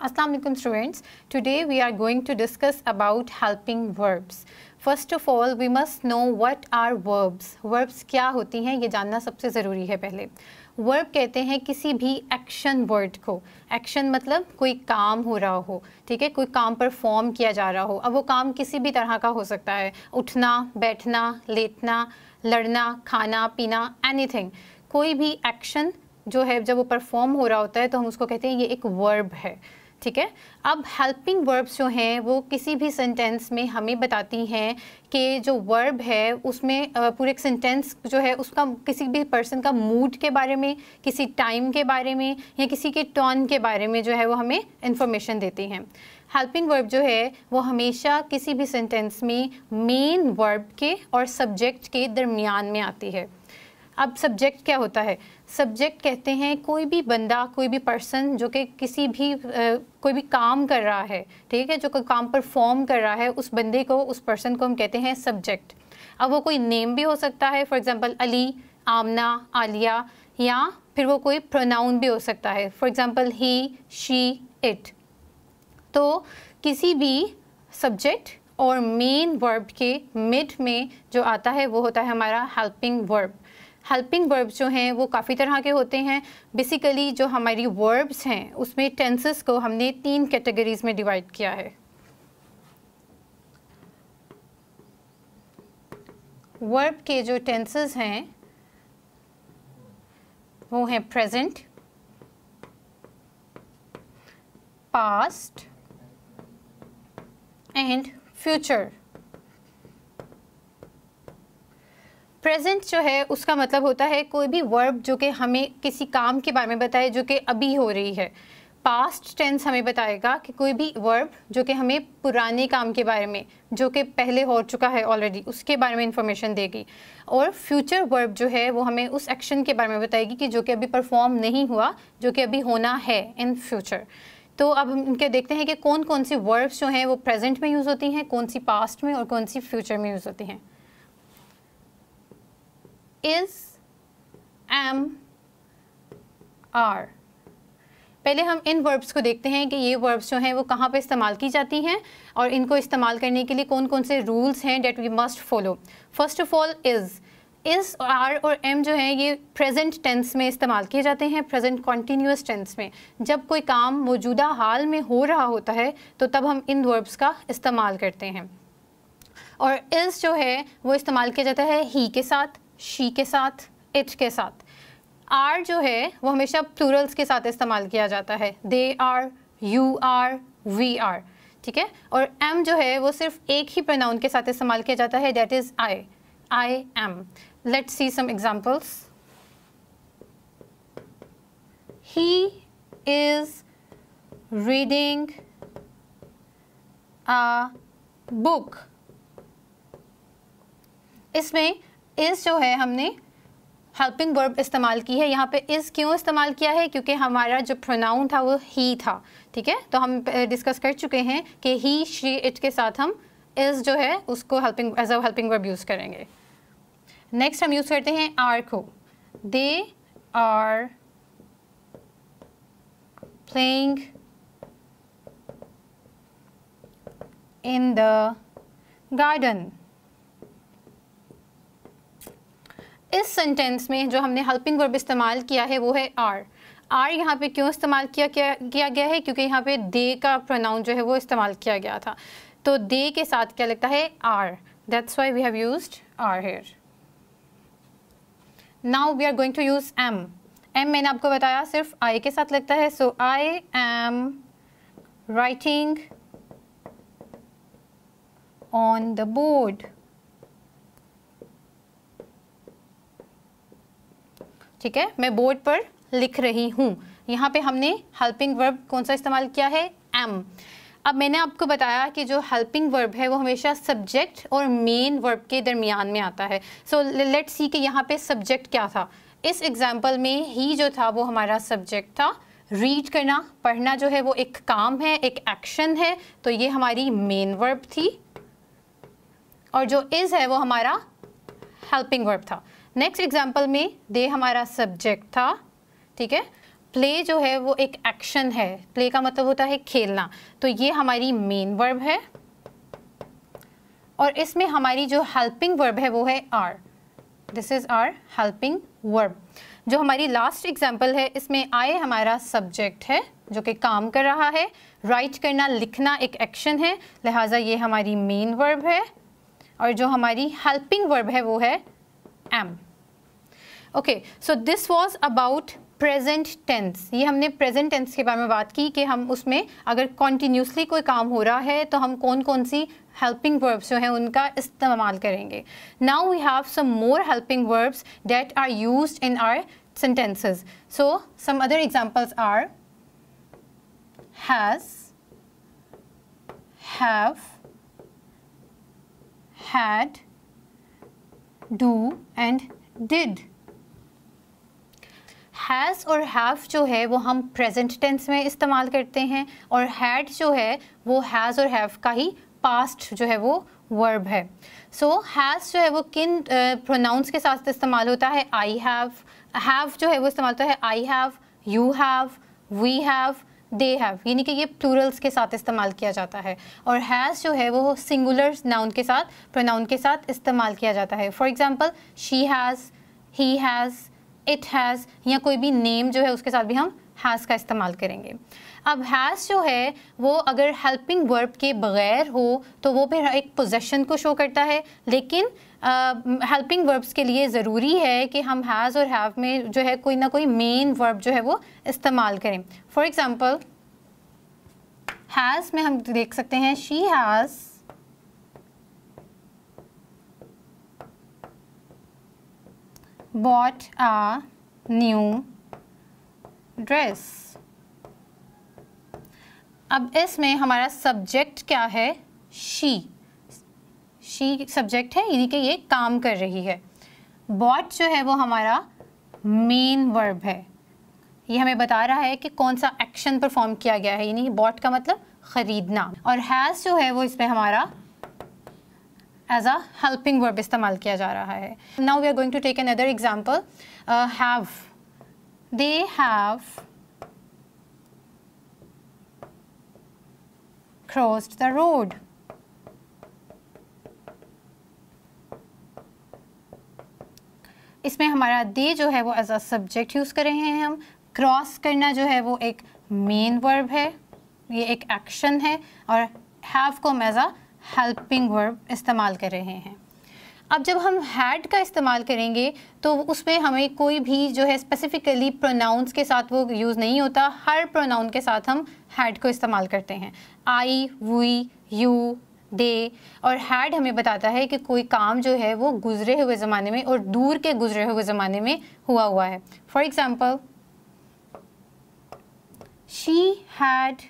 Assalamu alaikum students. Today we are going to discuss about helping verbs. First of all, we must know what are verbs. Verbs क्या होती हैं ये जानना सबसे ज़रूरी है पहले. वर्ब कहते हैं किसी भी एक्शन वर्ड को. एक्शन मतलब कोई काम हो रहा हो, ठीक है, कोई काम परफॉर्म किया जा रहा हो. अब वो काम किसी भी तरह का हो सकता है, उठना, बैठना, लेटना, लड़ना, खाना, पीना, एनीथिंग. कोई भी एक्शन जो है जब वो परफॉर्म हो रहा होता है तो हम उसको कहते हैं ये एक वर्ब है, ठीक है. अब हेल्पिंग वर्ब्स जो हैं वो किसी भी सेंटेंस में हमें बताती हैं कि जो वर्ब है उसमें पूरे एक सेंटेंस जो है उसका किसी भी पर्सन का मूड के बारे में, किसी टाइम के बारे में या किसी के टर्न के बारे में जो है वो हमें इंफॉर्मेशन देती हैं. हेल्पिंग वर्ब जो है वो हमेशा किसी भी सेंटेंस में मेन वर्ब के और सब्जेक्ट के दरमियान में आती है. अब सब्जेक्ट क्या होता है? सब्जेक्ट कहते हैं कोई भी बंदा, कोई भी पर्सन जो कि किसी भी कोई भी काम कर रहा है, ठीक है, जो कोई काम परफॉर्म कर रहा है, उस बंदे को, उस पर्सन को हम कहते हैं सब्जेक्ट. अब वो कोई नेम भी हो सकता है, फॉर एग्जांपल अली, आमना, आलिया, या फिर वो कोई प्रोनाउन भी हो सकता है, for example he, she, it. तो किसी भी सब्जेक्ट और मेन वर्ब के मिड में जो आता है वो होता है हमारा हेल्पिंग वर्ब. हेल्पिंग वर्ब्स जो हैं वो काफ़ी तरह के होते हैं. बेसिकली जो हमारी वर्ब्स हैं उसमें टेंसेस को हमने 3 कैटेगरीज में डिवाइड किया है. वर्ब के जो टेंसेस हैं वो हैं present, past and future. Present जो है उसका मतलब होता है कोई भी वर्ब जो कि हमें किसी काम के बारे में बताए जो कि अभी हो रही है. पास्ट टेंस हमें बताएगा कि कोई भी वर्ब जो कि हमें पुराने काम के बारे में जो कि पहले हो चुका है ऑलरेडी उसके बारे में इंफॉर्मेशन देगी. और फ्यूचर वर्ब जो है वो हमें उस एक्शन के बारे में बताएगी कि जो कि अभी परफॉर्म नहीं हुआ, जो कि अभी होना है इन फ्यूचर. तो अब हम इनके देखते हैं कि कौन कौन सी वर्ब्स जो हैं वो प्रेजेंट में यूज़ होती हैं, कौन सी पास्ट में और कौन सी फ्यूचर में यूज़ होती हैं. is, am, are. पहले हम इन वर्ब्स को देखते हैं कि ये वर्ब्स जो हैं वो कहाँ पे इस्तेमाल की जाती हैं और इनको इस्तेमाल करने के लिए कौन कौन से रूल्स हैं that we must follow. First of all is, are और एम जो हैं ये प्रेजेंट टेंस में इस्तेमाल किए जाते हैं, प्रेजेंट कॉन्टीन्यूअस टेंस में. जब कोई काम मौजूदा हाल में हो रहा होता है तो तब हम इन वर्ब्स का इस्तेमाल करते हैं. और इज़ जो है वो इस्तेमाल किया जाता है ही के साथ, शी के साथ, इट के साथ. आर जो है वो हमेशा प्लूरल्स के साथ इस्तेमाल किया जाता है, they are, you are, we are, ठीक है. और एम जो है वो सिर्फ एक ही प्रोनाउन के साथ इस्तेमाल किया जाता है, that is I am. Let's see some examples. He is reading a book. इसमें इज़ जो है हमने हेल्पिंग वर्ब इस्तेमाल की है. यहाँ पे इज़ क्यों इस्तेमाल किया है? क्योंकि हमारा जो प्रोनाउन था वो ही था, ठीक है. तो हम डिस्कस कर चुके हैं कि ही, शी, इट के साथ हम इज़ जो है उसको helping as a helping verb use करेंगे. नेक्स्ट हम यूज़ करते हैं आर को. They are playing in the garden. इस सेंटेंस में जो हमने हेल्पिंग वर्ब इस्तेमाल किया है वो है आर. आर यहाँ पे क्यों इस्तेमाल किया गया है? क्योंकि यहाँ पे दे का प्रोनाउन जो है वो इस्तेमाल किया गया था. तो दे के साथ क्या लगता है? R. That's why we have used R here. Now we are going to use M. M मैंने आपको बताया सिर्फ आई के साथ लगता है. So I am writing on the board, ठीक है, मैं बोर्ड पर लिख रही हूँ. यहाँ पे हमने हेल्पिंग वर्ब कौन सा इस्तेमाल किया है? एम. अब मैंने आपको बताया कि जो हेल्पिंग वर्ब है वो हमेशा सब्जेक्ट और मेन वर्ब के दरमियान में आता है. सो लेट्स सी कि यहाँ पे सब्जेक्ट क्या था. इस एग्जांपल में ही जो था वो हमारा सब्जेक्ट था. रीड करना, पढ़ना जो है वो एक काम है, एक एक्शन है, तो ये हमारी मेन वर्ब थी. और जो इज़ है वो हमारा हेल्पिंग वर्ब था. नेक्स्ट एग्जाम्पल में दे हमारा सब्जेक्ट था, ठीक है, प्ले जो है वो एक एक्शन है, प्ले का मतलब होता है खेलना, तो ये हमारी मेन वर्ब है और इसमें हमारी जो हेल्पिंग वर्ब है वो है are. This is are helping verb. जो हमारी लास्ट एग्जाम्पल है इसमें आई हमारा सब्जेक्ट है जो कि काम कर रहा है, राइट करना लिखना एक एक्शन है, लिहाजा ये हमारी मेन वर्ब है और जो हमारी हेल्पिंग वर्ब है वो है am. Okay, so this was about present tense. ये हमने प्रेजेंट टेंस के बारे में बात की कि हम उसमें अगर कॉन्टीन्यूसली कोई काम हो रहा है तो हम कौन कौन सी हेल्पिंग वर्ब्स जो हैं उनका इस्तेमाल करेंगे। Now we have some more helping verbs that are used in our sentences. So some other examples are has, have, had, do and did. has और have जो है वो हम प्रेजेंट टेंस में इस्तेमाल करते हैं और had जो है वो has और have का ही पास्ट जो है वो वर्ब है। सो has जो है वो किन प्रोनाउंस के साथ इस्तेमाल होता है, I have जो है वो इस्तेमाल होता है I have, you have, we have, they have, यानी कि ये प्लूरल्स के साथ इस्तेमाल किया जाता है। और has जो है वो सिंगुलर नाउन के साथ, प्रोनाउन के साथ इस्तेमाल किया जाता है। For example she has, he has, it has, या कोई भी नेम जो है उसके साथ भी हम has का इस्तेमाल करेंगे। अब has जो है वो अगर हेल्पिंग वर्ब के बगैर हो तो वो फिर एक पोजेशन को शो करता है, लेकिन हेल्पिंग वर्ब्स के लिए ज़रूरी है कि हम has और have में जो है कोई ना कोई मेन वर्ब जो है वो इस्तेमाल करें। फॉर एग्ज़ाम्पल has में हम देख सकते हैं she has bought a new dress। अब इसमें हमारा सब्जेक्ट क्या है, she सब्जेक्ट है, यानी कि ये काम कर रही है। bought जो है वो हमारा मेन वर्ब है, ये हमें बता रहा है कि कौन सा एक्शन परफॉर्म किया गया है, यानी bought का मतलब ख़रीदना। और has जो है वो इसमें हमारा एज अ हेल्पिंग वर्ब इस्तेमाल किया जा रहा है। Now we are going to take another example, have, they have crossed the road. इसमें हमारा दे जो है वो एज अ सब्जेक्ट यूज़ कर रहे हैं हम, क्रॉस करना जो है वो एक मेन वर्ब है, ये एक एक्शन है, और हैव को हम एज अ हेल्पिंग वर्ब इस्तेमाल कर रहे हैं। अब जब हम हैड का इस्तेमाल करेंगे तो उसमें हमें कोई भी जो है स्पेसिफिकली प्रोनाउंस के साथ वो यूज़ नहीं होता, हर प्रोनाउन के साथ हम हैड को इस्तेमाल करते हैं, आई, वी, यू, दे। और हैड हमें बताता है कि कोई काम जो है वो गुजरे हुए ज़माने में और दूर के गुजरे हुए ज़माने में हुआ है। For example she had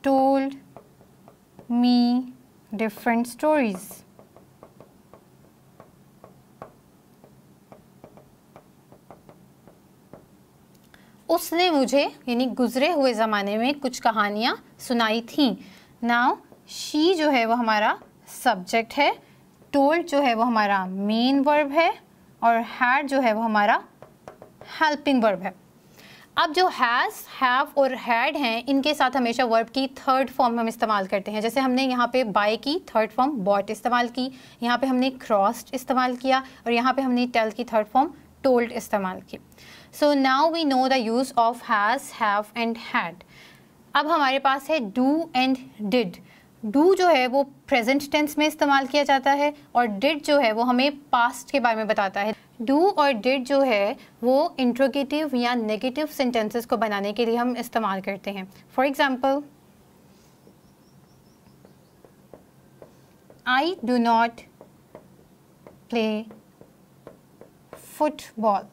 told me different stories। उसने मुझे यानी गुजरे हुए ज़माने में कुछ कहानियाँ सुनाई थी। नाउ शी जो है वो हमारा सब्जेक्ट है, टोल्ड जो है वो हमारा मेन वर्ब है और हैड जो है वो हमारा हेल्पिंग वर्ब है। अब जो हैज़, हैव और हैड हैं इनके साथ हमेशा वर्ब की थर्ड फॉर्म हम इस्तेमाल करते हैं। जैसे हमने यहाँ पे बाय की थर्ड फॉर्म बॉट इस्तेमाल की, यहाँ पे हमने क्रॉस्ड इस्तेमाल किया और यहाँ पे हमने टेल की थर्ड फॉर्म टोल्ड इस्तेमाल की। So now we know the use of has, have and had. अब हमारे पास है डू एंड डिड। डू जो है वो प्रेजेंट टेंस में इस्तेमाल किया जाता है और डिड जो है वो हमें पास्ट के बारे में बताता है। डू और डिड जो है वो इंट्रोगेटिव या नेगेटिव सेंटेंसेस को बनाने के लिए हम इस्तेमाल करते हैं। For example I do not play football.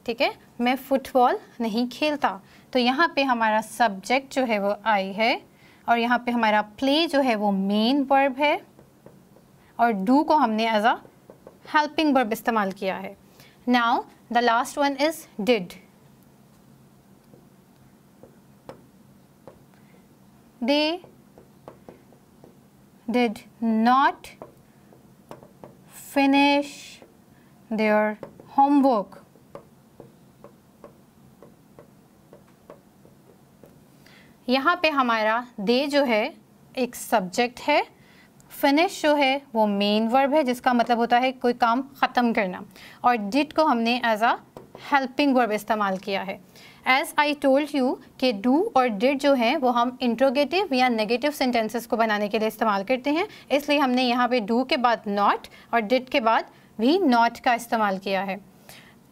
ठीक है, मैं फुटबॉल नहीं खेलता। तो यहाँ पे हमारा सब्जेक्ट जो है वो आई है और यहाँ पे हमारा प्ले जो है वो मेन वर्ब है और डू को हमने एज अ हेल्पिंग वर्ब इस्तेमाल किया है। Now the last one is did. They did not finish their homework. यहाँ पे हमारा दे जो है एक सब्जेक्ट है, फिनिश जो है वो मेन वर्ब है जिसका मतलब होता है कोई काम ख़त्म करना, और डिड को हमने एज अ हेल्पिंग वर्ब इस्तेमाल किया है। एज़ आई टोल्ड यू कि डू और डिड जो हैं वो हम इंट्रोगेटिव या नेगेटिव सेंटेंसेस को बनाने के लिए इस्तेमाल करते हैं, इसलिए हमने यहाँ पे डू के बाद नॉट और डिड के बाद भी नॉट का इस्तेमाल किया है।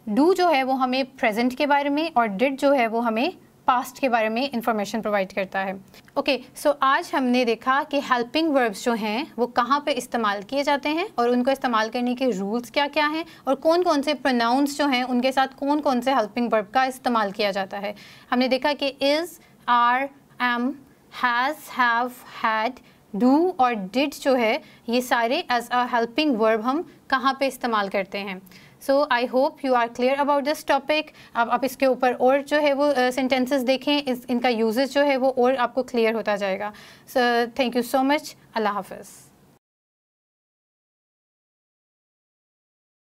डू जो है वो हमें प्रेजेंट के बारे में और डिड जो है वो हमें पास्ट के बारे में इंफॉर्मेशन प्रोवाइड करता है। ओके, सो आज हमने देखा कि हेल्पिंग वर्ब्स जो हैं वो कहाँ पे इस्तेमाल किए जाते हैं और उनको इस्तेमाल करने के रूल्स क्या क्या हैं और कौन कौन से प्रोनाउंस जो हैं उनके साथ कौन कौन से हेल्पिंग वर्ब का इस्तेमाल किया जाता है। हमने देखा कि is, are, am, has, have, had, do और डिड जो है ये सारे एज अ हेल्पिंग वर्ब हम कहाँ पे इस्तेमाल करते हैं। So I hope you are clear about this topic. अब आप इसके ऊपर और जो है वो सेंटेंसेस देखें, इनका यूजेस जो है वो और आपको क्लियर होता जाएगा। So thank you so much. अल्लाह हाफ़िज़।